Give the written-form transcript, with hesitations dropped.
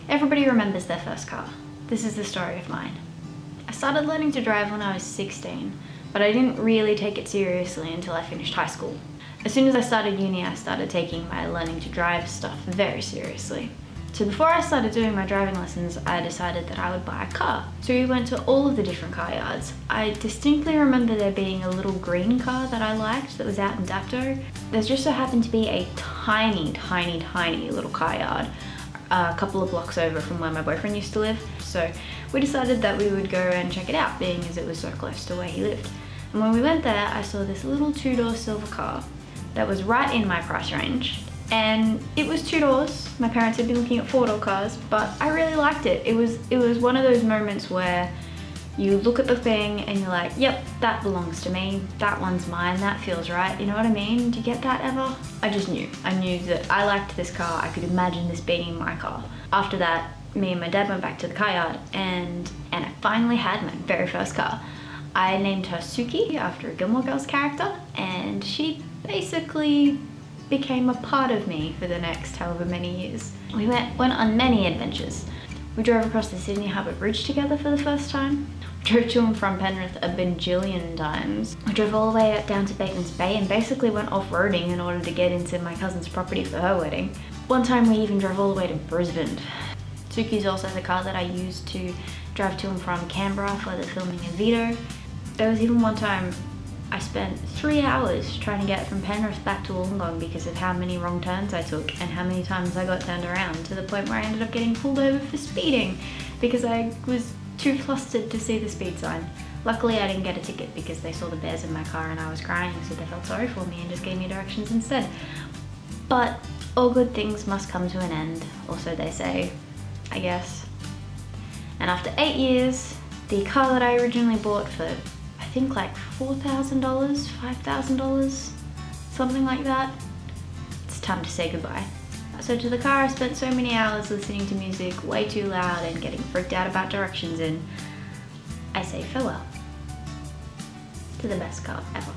Everybody remembers their first car. This is the story of mine. I started learning to drive when I was 16, but I didn't really take it seriously until I finished high school. As soon as I started uni, I started taking my learning to drive stuff very seriously. So before I started doing my driving lessons, I decided that I would buy a car. So we went to all of the different car yards. I distinctly remember there being a little green car that I liked that was out in Dapto. There just so happened to be a tiny little car yard a couple of blocks over from where my boyfriend used to live. So we decided that we would go and check it out, being as it was so close to where he lived. And when we went there, I saw this little two-door silver car that was right in my price range. And it was 2 doors. My parents had been looking at 4-door cars, but I really liked it. It was one of those moments where you look at the thing and you're like, yep, that belongs to me. That one's mine, that feels right. You know what I mean? Do you get that ever? I just knew. I knew that I liked this car. I could imagine this being my car. After that, me and my dad went back to the car yard and I finally had my very first car. I named her Sookie after a Gilmore Girls character, and she basically became a part of me for the next however many years. We went on many adventures. We drove across the Sydney Harbour Bridge together for the first time. We drove to and from Penrith a bajillion times. We drove all the way out down to Batemans Bay and basically went off-roading in order to get into my cousin's property for her wedding. One time we even drove all the way to Brisbane. Sookie's also the car that I used to drive to and from Canberra for the filming of Vito. There was even one time I spent 3 hours trying to get from Penrith back to Wollongong because of how many wrong turns I took and how many times I got turned around, to the point where I ended up getting pulled over for speeding because I was too flustered to see the speed sign. Luckily I didn't get a ticket because they saw the bears in my car and I was crying, so they felt sorry for me and just gave me directions instead. But all good things must come to an end, or so they say, I guess. And after 8 years, the car that I originally bought for I think like $4,000, $5,000, something like that, it's time to say goodbye. So to the car I spent so many hours listening to music way too loud and getting freaked out about directions in, I say farewell to the best car ever.